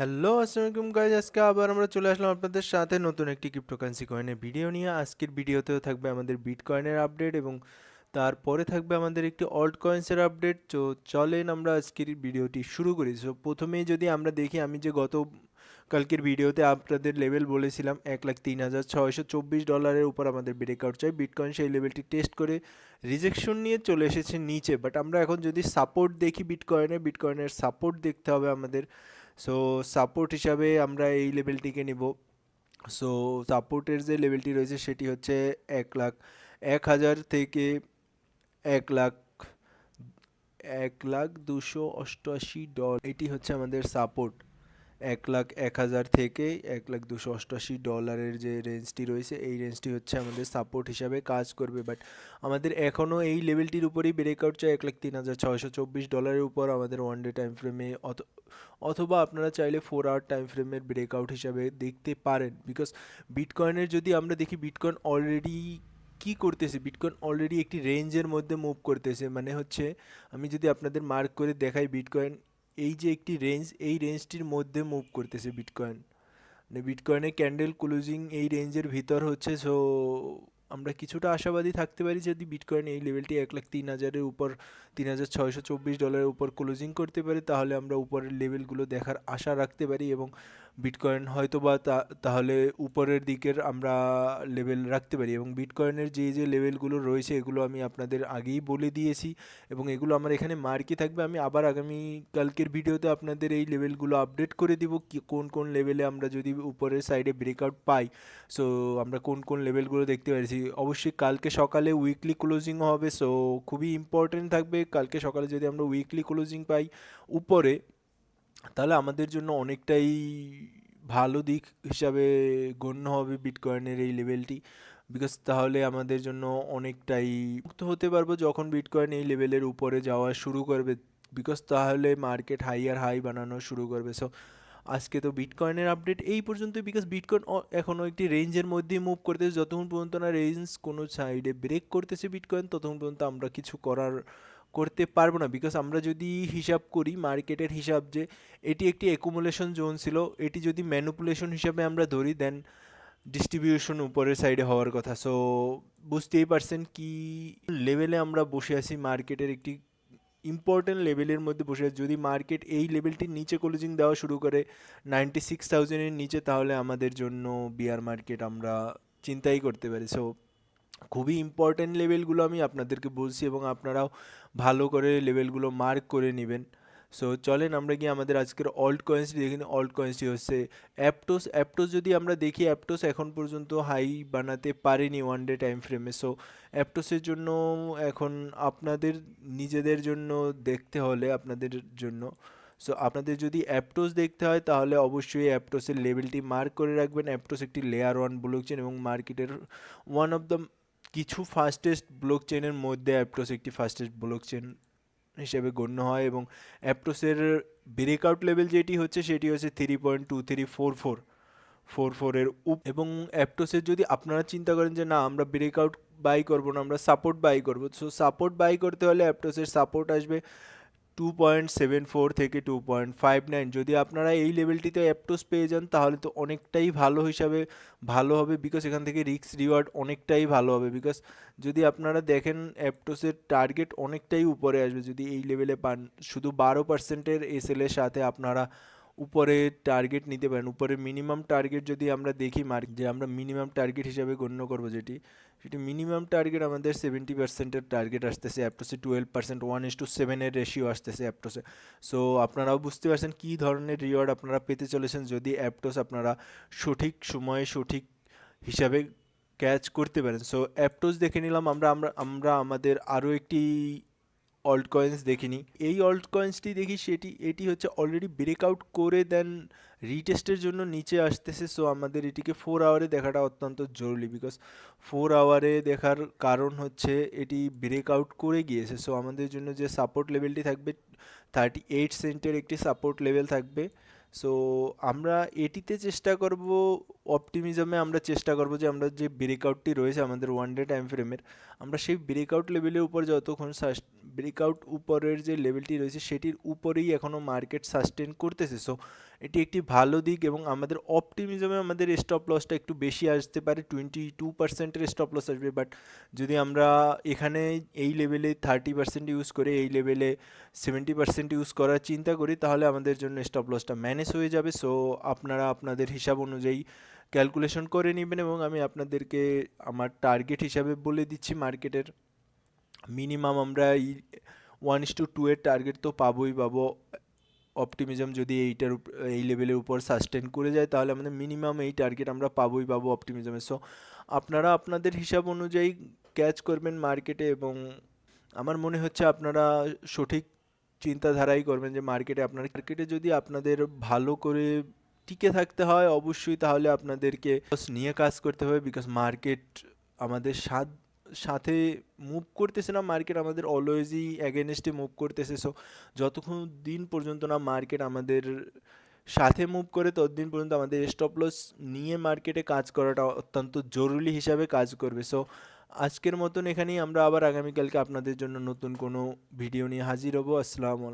Hello, আসসালামু আলাইকুম guys. আজকে আবার আমরা চলে আসলাম আপনাদের সাথে নতুন একটি ক্রিপ্টোকারেন্সি কয়েনের ভিডিও নিয়ে। আজকের ভিডিওতেও থাকবে আমাদের বিটকয়েনের আপডেট এবং তারপরে থাকবে আমাদের একটি অল্ট কয়েন্সের আপডেট। তো চলেন আমরা আজকের ভিডিওটি শুরু করি। সো প্রথমেই যদি আমরা দেখি, আমি যে গত কালকের ভিডিওতে আপনাদের লেভেল বলেছিলাম 1,03,624 উপর আমাদের ব্রেকআউট চাই। বিটকয়েন সেই লেভেলটি টেস্ট করে রিজেকশন নিয়ে চলে এসেছে নিচে, বাট আমরা এখন যদি সাপোর্ট দেখি বিটকয়েনের সাপোর্ট দেখতে হবে আমাদের। সো সাপোর্ট হিসাবে আমরা এই লেভেলটিকে নিব। সো সাপোর্টের যে লেভেলটি রয়েছে সেটি হচ্ছে 1,01,000 থেকে 1,00,000 $1,02,88, এটি হচ্ছে আমাদের সাপোর্ট। 1,01,000 থেকে 1,02,88 যে রেঞ্জটি রয়েছে, এই রেঞ্জটি হচ্ছে আমাদের সাপোর্ট হিসাবে কাজ করবে। বাট আমাদের এখনও এই লেভেলটির উপরেই ব্রেকআউট চাই, 1,03,624 উপর আমাদের ওয়ান ডে টাইম ফ্রেমে, অথবা আপনারা চাইলে 4 আওয়ার টাইম ফ্রেমের ব্রেকআউট হিসাবে দেখতে পারেন। বিকজ বিটকয়েনের যদি আমরা দেখি, বিটকয়েন অলরেডি কি করতেছে, বিটকয়েন অলরেডি একটি রেঞ্জের মধ্যে মুভ করতেছে। মানে হচ্ছে, আমি যদি আপনাদের মার্ক করে দেখাই, বিটকয়েন এই যে একটি রেঞ্জ, এই রেঞ্জটির মধ্যে মুভ করতেছে বিটকয়েন। মানে বিটকয়েনের ক্যান্ডেল ক্লোজিং এই রেঞ্জের ভিতর হচ্ছে। সো আমরা কিছুটা আশাবাদী থাকতে পারি, যদি বিটকয়েন এই লেভেলটি 1,03,000-এর উপর, $3,624 উপর ক্লোজিং করতে পারে, তাহলে আমরা উপরের লেভেলগুলো দেখার আশা রাখতে পারি এবং বিটকয়েন হয়তো বা তাহলে উপরের দিকের আমরা লেভেল রাখতে পারি। এবং বিটকয়েনের যে যে লেভেলগুলো রয়েছে এগুলো আমি আপনাদের আগেই বলে দিয়েছি এবং এগুলো আমার এখানে মার্কই থাকবে। আমি আবার আগামী কালকের ভিডিওতে আপনাদের এই লেভেলগুলো আপডেট করে দিব, কি কোন কোন লেভেলে আমরা যদি উপরের সাইডে ব্রেকআউট পাই, সো আমরা কোন কোন লেভেলগুলো দেখতে পাচ্ছি। অবশ্যই কালকে সকালে উইকলি ক্লোজিংও হবে, সো খুবই ইম্পর্টেন্ট থাকবে। কালকে সকালে যদি আমরা উইকলি ক্লোজিং পাই উপরে, তাহলে আমাদের জন্য অনেকটাই ভালো দিক হিসাবে গণ্য হবে বিটকয়েনের এই লেভেলটি। বিকজ তাহলে আমাদের জন্য অনেকটাই মুক্ত হতে পারবো যখন বিটকয়েন এই লেভেলের উপরে যাওয়া শুরু করবে। বিকজ তাহলে মার্কেট হাই আর হাই বানানো শুরু করবে। সো আজকে তো বিটকয়েনের আপডেট এই পর্যন্ত। বিকজ বিটকয়েন এখনও একটি রেঞ্জের মধ্যেই মুভ করতেছে, যতক্ষণ পর্যন্ত না রেঞ্জ কোনো সাইডে ব্রেক করতেছে বিটকয়েন, ততক্ষণ পর্যন্ত আমরা কিছু করতে পারবো না। বিকজ আমরা যদি হিসাব করি মার্কেটের হিসাব, যে এটি একটি অ্যাকুমুলেশন জোন ছিল, এটি যদি ম্যানুপুলেশন হিসাবে আমরা ধরি, দেন ডিস্ট্রিবিউশন উপরের সাইডে হওয়ার কথা। সো বুঝতেই পারছেন কি লেভেলে আমরা বসে আছি, মার্কেটের একটি ইম্পর্টেন্ট লেভেলের মধ্যে বসে আছে। যদি মার্কেট এই লেভেলটির নিচে ক্লোজিং দেওয়া শুরু করে 96,000-এর নিচে, তাহলে আমাদের জন্য বিয়ার মার্কেট আমরা চিন্তাই করতে পারি। সো খুবই ইম্পর্ট্যান্ট লেভেলগুলো আমি আপনাদেরকে বলছি এবং আপনারাও ভালো করে লেভেলগুলো মার্ক করে নেবেন। সো চলেন আমরা গিয়ে আমাদের আজকের অল্ট কয়েন্সটি দেখে নিই। অল্ট কয়েন্সটি হচ্ছে অ্যাপটোস। অ্যাপটোস যদি আমরা দেখি, অ্যাপটোস এখন পর্যন্ত হাই বানাতে পারেনি ওয়ান ডে টাইম ফ্রেমে। সো অ্যাপটোসের জন্য এখন আপনাদের নিজেদের জন্য দেখতে হলে, আপনাদের জন্য, সো আপনাদের যদি অ্যাপটোস দেখতে হয় তাহলে অবশ্যই অ্যাপটোসের লেভেলটি মার্ক করে রাখবেন। অ্যাপটোস একটি লেয়ার 1 ব্লকচেন এবং মার্কেটের ওয়ান অফ দ্য কিছু ফাস্টেস্ট ব্লক চেনের মধ্যে অ্যাপটোস একটি ফাস্টেস্ট ব্লক চেন হিসেবে গণ্য হয়। এবং অ্যাপটোসের ব্রেকআউট লেভেল যেটি হচ্ছে সেটি হচ্ছে 3.2344 এর এবং অ্যাপটোসের যদি আপনারা চিন্তা করেন যে না আমরা ব্রেকআউট বাই করবো না, আমরা সাপোর্ট বাই করবো, সো সাপোর্ট বাই করতে হলে অ্যাপটোসের সাপোর্ট আসবে 2.74 থেকে 2.59। যদি আপনারা এই লেভেলটিতে অ্যাপটোস পেয়ে যান তাহলে তো অনেকটাই ভালো হবে। বিকজ এখান থেকে রিস্ক রিওয়ার্ড অনেকটাই ভালো হবে। বিকজ যদি আপনারা দেখেন অ্যাপটোসের টার্গেট অনেকটাই উপরে আসবে যদি এই লেভেলে পান। শুধু 12%-এর এসএলের সাথে আপনারা উপরে টার্গেট নিতে পারেন। উপরে মিনিমাম টার্গেট যদি আমরা দেখি, যে আমরা মিনিমাম টার্গেট হিসাবে গণ্য করবো সেটি মিনিমাম টার্গেট আমাদের 70%-এর টার্গেট আসতেছে অ্যাপটোসে। 12% 1:7-এর রেশিও আসতেছে অ্যাপটোসে। সো আপনারাও বুঝতে পারছেন কী ধরনের রিওয়ার্ড আপনারা পেতে চলেছেন যদি অ্যাপটোস আপনারা সঠিক সময়ে সঠিক হিসাবে ক্যাচ করতে পারেন। সো অ্যাপটোস দেখে নিলাম আমরা আমাদের আরও একটি অল্ট কয়েন্স দেখিনি। এই অল্ট কয়েন্সটি দেখি, এটি হচ্ছে অলরেডি ব্রেকআউট করে দেন রিটেস্টের জন্য নিচে আসতেছে। সো আমাদের এটিকে 4 আওয়ারে দেখাটা অত্যন্ত জরুরি। বিকজ 4 আওয়ারে দেখার কারণ হচ্ছে এটি ব্রেকআউট করে গিয়েছে। সো আমাদের জন্য যে সাপোর্ট লেভেলটি থাকবে 38 সেন্টের একটি সাপোর্ট লেভেল থাকবে। সো আমরা এটিতে চেষ্টা করব, অপটিমিজমে আমরা চেষ্টা করব যে আমরা যে ব্রেকআউটটি রয়েছে আমাদের ওয়ান ডে টাইম ফ্রেমের, আমরা সেই ব্রেকআউট লেভেলের উপর যতক্ষণ ব্রেকআউট উপরের যে লেভেলটি রয়েছে সেটির উপরেই এখনও মার্কেট সাস্টেন করতেছে। সো এটি একটি ভালো দিক এবং আমাদের অপটিমিজমে আমাদের স্টপ লসটা একটু বেশি আসতে পারে, 22%-এর স্টপ লস আসবে। বাট যদি আমরা এখানে এই লেভেলে 30% ইউজ করে এই লেভেলে 70% ইউজ করার চিন্তা করি, তাহলে আমাদের জন্য স্টপ লসটা ম্যানেজ হয়ে যাবে। সো আপনারা আপনাদের হিসাব অনুযায়ী ক্যালকুলেশন করে নেবেন এবং আমি আপনাদেরকে আমার টার্গেট হিসাবে বলে দিচ্ছি মার্কেটের মিনিমাম আমরা 1:2 এর টার্গেট তো পাবোই পাবো। অপটিমিজম যদি এই লেভেলের উপর সাস্টেন করে যায় তাহলে আমাদের মিনিমাম এই টার্গেট আমরা পাবোই পাবো অপটিমিজমে। সো আপনারা আপনাদের হিসাব অনুযায়ী ক্যাচ করবেন মার্কেটে এবং আমার মনে হচ্ছে আপনারা সঠিক চিন্তাধারাই করবেন যে মার্কেটে যদি আপনাদের ভালো করে টিকে থাকতে হয় অবশ্যই, তাহলে আপনাদেরকে নিয়ে কাজ করতে হবে। বিকজ মার্কেট আমাদের সাথে মুভ করতেছে না, মার্কেট আমাদের অলওয়েজই অ্যাগেনস্টে মুভ করতেছে। সো যতক্ষণ দিন পর্যন্ত না মার্কেট আমাদের সাথে মুভ করে ততদিন পর্যন্ত আমাদের স্টপ লস নিয়ে মার্কেটে কাজ করাটা অত্যন্ত জরুরি হিসাবে কাজ করবে। সো আজকের মতন এখানেই, আমরা আবার আগামীকালকে আপনাদের জন্য নতুন কোনো ভিডিও নিয়ে হাজির হব। আসসালামু আলাইকুম।